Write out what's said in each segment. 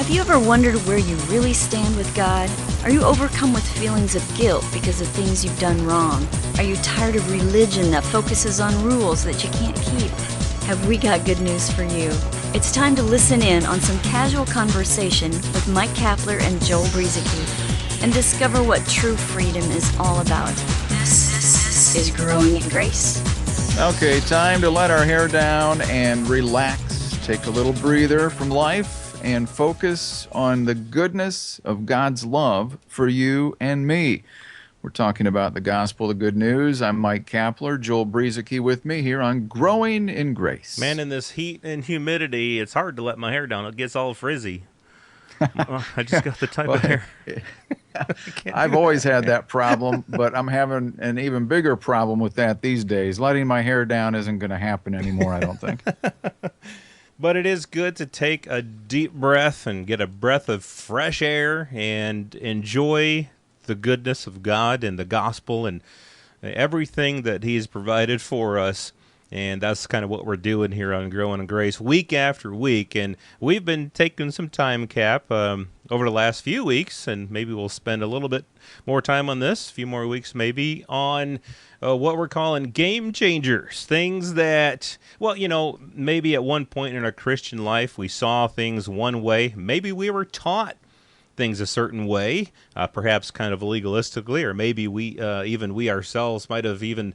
Have you ever wondered where you really stand with God? Are you overcome with feelings of guilt because of things you've done wrong? Are you tired of religion that focuses on rules that you can't keep? Have we got good news for you? It's time to listen in on some casual conversation with Mike Kapler and Joel Brizicki and discover what true freedom is all about. This is Growing in Grace. Okay, time to let our hair down and relax. Take a little breather from life and focus on the goodness of God's love for you and me. We're talking about the gospel, the good news. I'm Mike Kapler, Joel Brizicki with me here on Growing in Grace. Man, in this heat and humidity, it's hard to let my hair down. It gets all frizzy. I just got the type of hair. I've always had that problem, but I'm having an even bigger problem with that these days. Letting my hair down isn't going to happen anymore, I don't think. But it is good to take a deep breath and get a breath of fresh air and enjoy the goodness of God and the gospel and everything that He's provided for us. And that's kind of what we're doing here on Growing in Grace week after week. And we've been taking some time, Cap, over the last few weeks, and maybe we'll spend a little bit more time on this, a few more weeks maybe, on what we're calling game changers. Things that, well, you know, maybe at one point in our Christian life we saw things one way. Maybe we were taught things a certain way, perhaps kind of legalistically, or maybe we ourselves might have even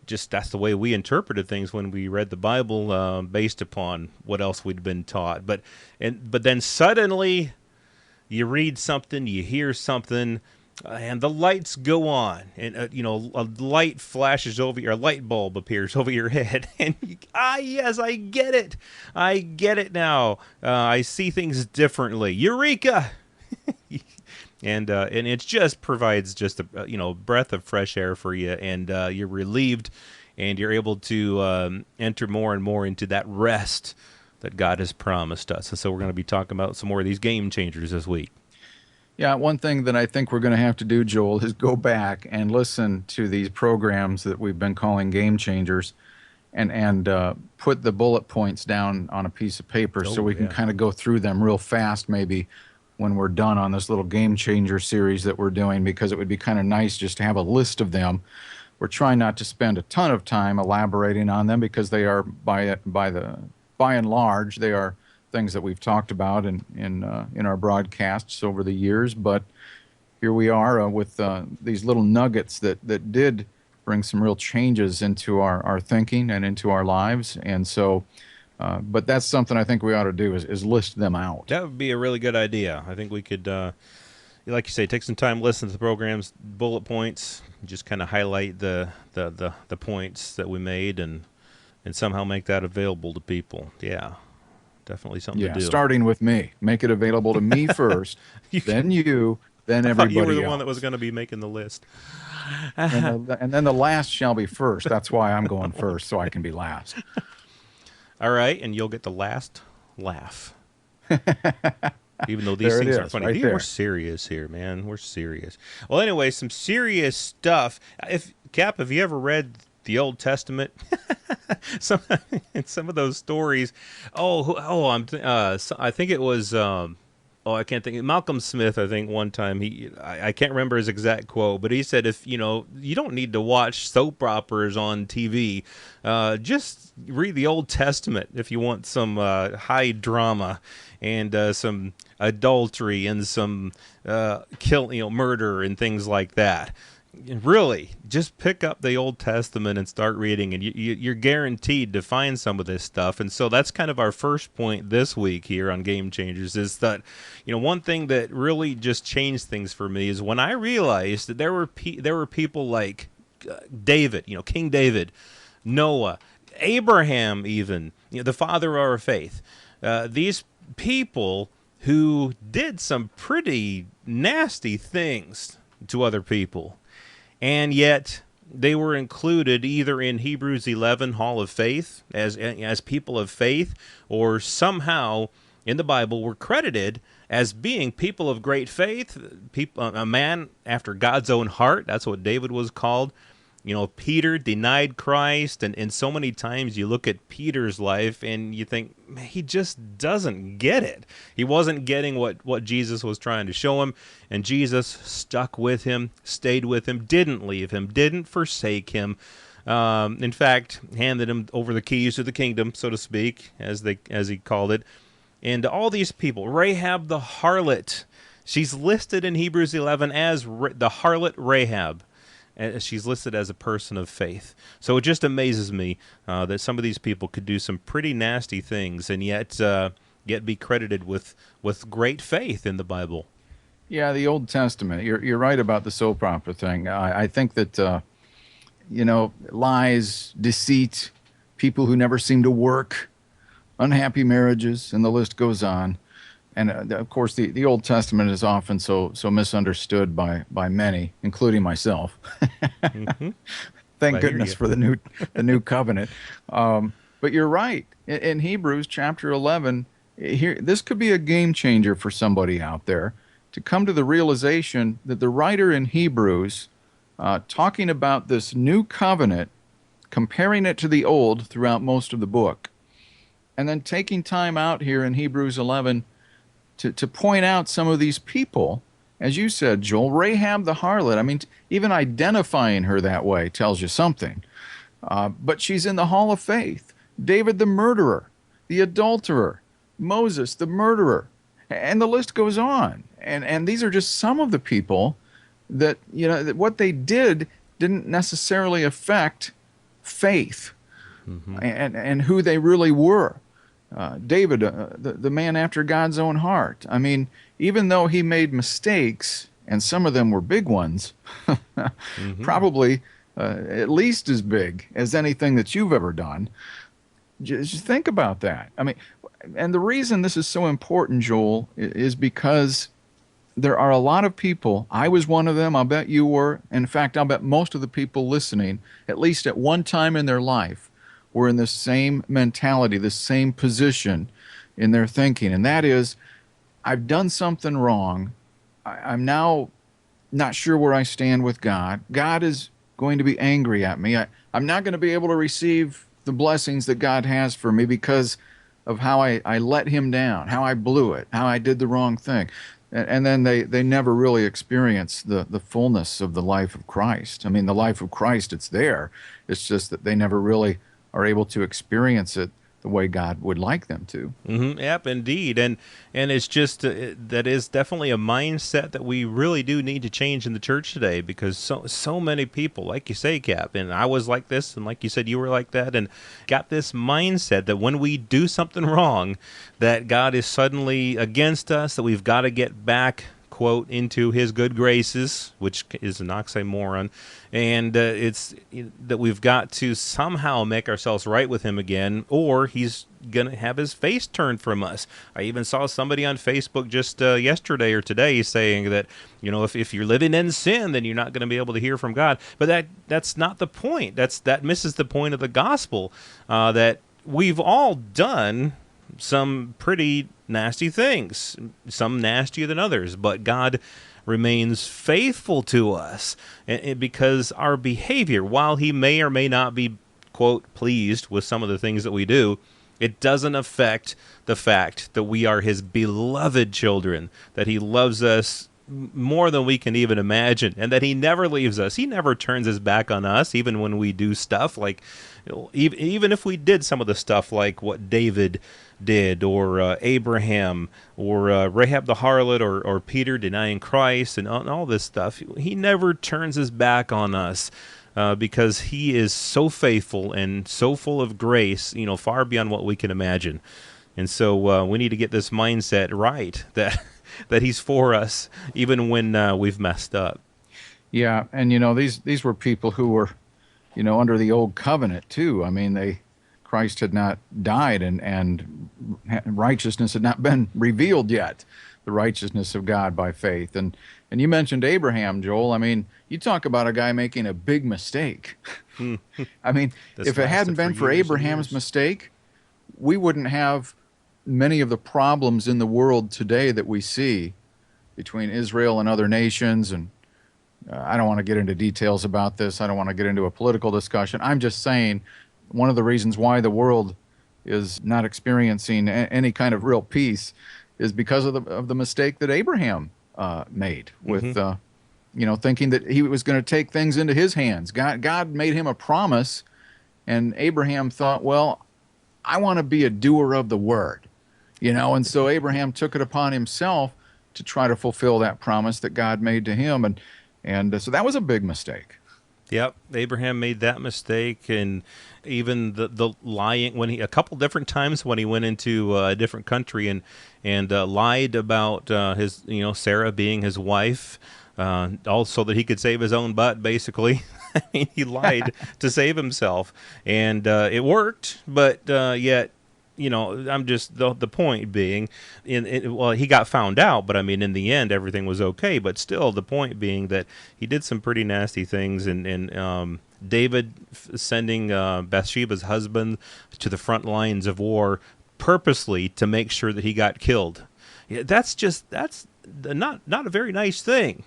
just that's the way we interpreted things when we read the Bible, based upon what else we'd been taught. But then suddenly you read something, you hear something, and the lights go on, and a light flashes over you, a light bulb appears over your head, and yes, I get it now. I see things differently. Eureka! And it just provides just a breath of fresh air for you, and you're relieved, and you're able to enter more and more into that rest that God has promised us. And so we're going to be talking about some more of these game changers this week. Yeah, one thing that I think we're going to have to do, Joel, is go back and listen to these programs that we've been calling game changers, and put the bullet points down on a piece of paper so we can kind of go through them real fast, maybe when we're done on this little game changer series that we're doing, because it would be kind of nice just to have a list of them. We're trying not to spend a ton of time elaborating on them because they are by and large they are things that we've talked about in our broadcasts over the years. But here we are with these little nuggets that did bring some real changes into our thinking and into our lives, and so. But that's something I think we ought to do is list them out. That would be a really good idea. I think we could, like you say, take some time, listen to the program's bullet points, just kind of highlight the points that we made, and somehow make that available to people. Yeah, definitely something to do. Starting with me. Make it available to me first, then you, then everybody else. You were the one that was going to be making the list. And then the last shall be first. That's why I'm going first, so I can be last. All right, and you'll get the last laugh. Even though these things are funny. Right We're serious here, man. We're serious. Well, anyway, some serious stuff. Cap, have you ever read the Old Testament? some of those stories. I think it was. I can't think. Malcolm Smith, I think one time I can't remember his exact quote, but he said, if you don't need to watch soap operas on TV, just read the Old Testament if you want some high drama and some adultery and some murder and things like that. Really, just pick up the Old Testament and start reading, and you're guaranteed to find some of this stuff. And so that's kind of our first point this week here on Game Changers, is that, one thing that really just changed things for me is when I realized that there were people like David, King David, Noah, Abraham, even, the father of our faith. These people who did some pretty nasty things to other people. And yet they were included either in Hebrews 11, Hall of Faith, as people of faith, or somehow in the Bible were credited as being people of great faith, a man after God's own heart. That's what David was called. Peter denied Christ, and so many times you look at Peter's life and you think, man, he just doesn't get it. He wasn't getting what Jesus was trying to show him, and Jesus stuck with him, stayed with him, didn't leave him, didn't forsake him. In fact, handed him over the keys to the kingdom, so to speak, as he called it. And all these people, Rahab the harlot, she's listed in Hebrews 11 as the harlot Rahab. She's listed as a person of faith. So it just amazes me that some of these people could do some pretty nasty things and yet be credited with great faith in the Bible. Yeah, the Old Testament. You're right about the soap opera thing. I think that lies, deceit, people who never seem to work, unhappy marriages, and the list goes on. And of course, the Old Testament is often so misunderstood by many, including myself. Mm-hmm. Thank goodness for the new covenant. But you're right. In Hebrews chapter 11, this could be a game changer for somebody out there to come to the realization that the writer in Hebrews, talking about this new covenant, comparing it to the old throughout most of the book, and then taking time out here in Hebrews 11 to point out some of these people, as you said, Joel, Rahab the harlot. I mean, even identifying her that way tells you something. But she's in the hall of faith. David the murderer, the adulterer, Moses the murderer, and the list goes on. And these are just some of the people that, that what they didn't necessarily affect faith, mm-hmm. and who they really were. David, the man after God's own heart. I mean, even though he made mistakes, and some of them were big ones, mm-hmm. probably at least as big as anything that you've ever done, just think about that. I mean, and the reason this is so important, Joel, is because there are a lot of people, I was one of them, I'll bet you were, in fact, I'll bet most of the people listening, at least at one time in their life, were in the same mentality, the same position in their thinking. And that is, I've done something wrong. I'm now not sure where I stand with God. God is going to be angry at me. I'm not going to be able to receive the blessings that God has for me because of how I let him down, how I blew it, how I did the wrong thing. And then they never really experience the fullness of the life of Christ. I mean, the life of Christ, it's there. It's just that they never really are able to experience it the way God would like them to. Mm-hmm. Yep, indeed. And it's just, that is definitely a mindset that we really do need to change in the church today, because so many people, like you say, Cap, and I was like this, and like you said, you were like that, and got this mindset that when we do something wrong, that God is suddenly against us, that we've got to get back, quote, into his good graces, which is an oxymoron, and it's that we've got to somehow make ourselves right with him again, or he's going to have his face turned from us. I even saw somebody on Facebook just yesterday or today saying that, if you're living in sin, then you're not going to be able to hear from God. But that's not the point. That misses the point of the gospel, that we've all done some pretty nasty things, some nastier than others, but God remains faithful to us, and because our behavior, while he may or may not be, quote, pleased with some of the things that we do, it doesn't affect the fact that we are his beloved children, that he loves us more than we can even imagine, and that he never leaves us. He never turns his back on us, even when we do stuff like, even if we did some of the stuff like what David did, or Abraham, or Rahab the harlot, or Peter denying Christ, and all this stuff. He never turns his back on us, because he is so faithful and so full of grace, far beyond what we can imagine. And so we need to get this mindset right, that he's for us even when we've messed up. Yeah, and these were people who were, under the old covenant too. I mean, Christ had not died, and righteousness had not been revealed yet, the righteousness of God by faith. And you mentioned Abraham, Joel. I mean, you talk about a guy making a big mistake. I mean, if it hadn't been for Abraham's mistake, we wouldn't have many of the problems in the world today that we see between Israel and other nations, and I don't want to get into details about this. I don't want to get into a political discussion. I'm just saying one of the reasons why the world is not experiencing any kind of real peace is because of the mistake that Abraham made with thinking that he was going to take things into his hands. God made him a promise, and Abraham thought, well, I want to be a doer of the word, and so Abraham took it upon himself to try to fulfill that promise that God made to him, and so that was a big mistake. Yep, Abraham made that mistake, and even the lying when a couple different times when he went into a different country and lied about his Sarah being his wife, also that he could save his own butt, basically. I mean, he lied to save himself, and it worked, but yet. I'm just the point being, he got found out, but I mean, in the end, everything was okay. But still, the point being that he did some pretty nasty things, and David sending Bathsheba's husband to the front lines of war purposely to make sure that he got killed. Yeah, that's not a very nice thing.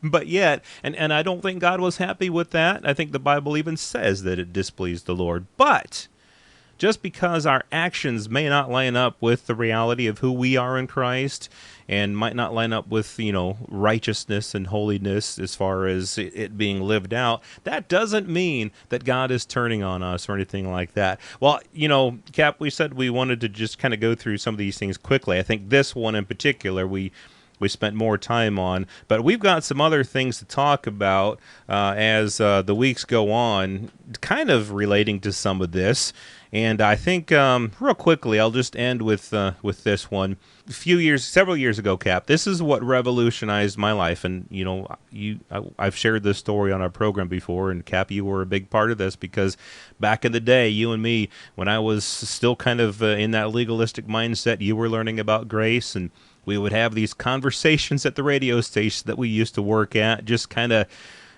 But yet, and I don't think God was happy with that. I think the Bible even says that it displeased the Lord. But just because our actions may not line up with the reality of who we are in Christ and might not line up with, righteousness and holiness as far as it being lived out, that doesn't mean that God is turning on us or anything like that. Well, Cap, we said we wanted to just kind of go through some of these things quickly. I think this one in particular, we spent more time on, but we've got some other things to talk about as the weeks go on, kind of relating to some of this. And I think real quickly, I'll just end with this one. Several years ago, Cap, this is what revolutionized my life. And I've shared this story on our program before. And Cap, you were a big part of this because back in the day, you and me, when I was still kind of in that legalistic mindset, you were learning about grace, and we would have these conversations at the radio station that we used to work at. Just kind of,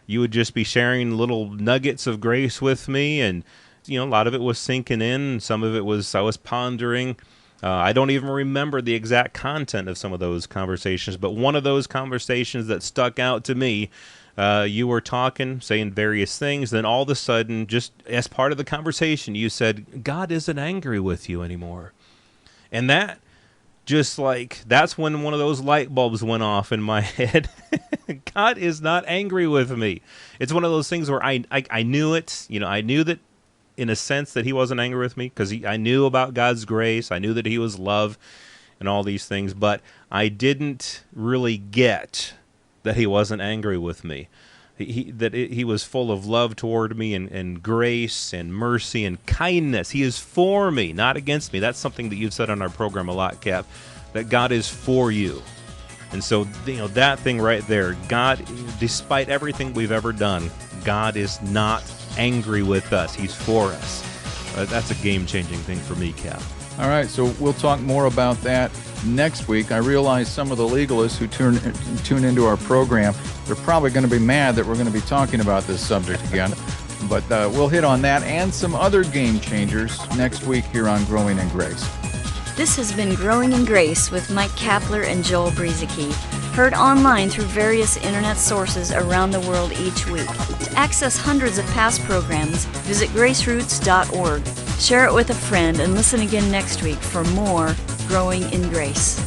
you would just be sharing little nuggets of grace with me, and a lot of it was sinking in. Some of it was I was pondering. I don't even remember the exact content of some of those conversations, but one of those conversations that stuck out to me, you were talking, saying various things. Then all of a sudden, just as part of the conversation, you said, God isn't angry with you anymore. And that, just like, that's when one of those light bulbs went off in my head. God is not angry with me. It's one of those things where I knew it. I knew that in a sense that he wasn't angry with me because I knew about God's grace. I knew that he was love and all these things, but I didn't really get that he wasn't angry with me. He was full of love toward me and grace and mercy and kindness. He is for me, not against me. That's something that you've said on our program a lot, Cap, that God is for you. And so, that thing right there, God, despite everything we've ever done, God is not angry with us. He's for us. That's a game-changing thing for me, Cap. All right, so we'll talk more about that next week. I realize some of the legalists who tune into our program, they're probably going to be mad that we're going to be talking about this subject again. But we'll hit on that and some other game changers next week here on Growing in Grace. This has been Growing in Grace with Mike Kapler and Joel Brieseke, heard online through various internet sources around the world each week. To access hundreds of past programs, visit graceroots.org. Share it with a friend and listen again next week for more Growing in Grace.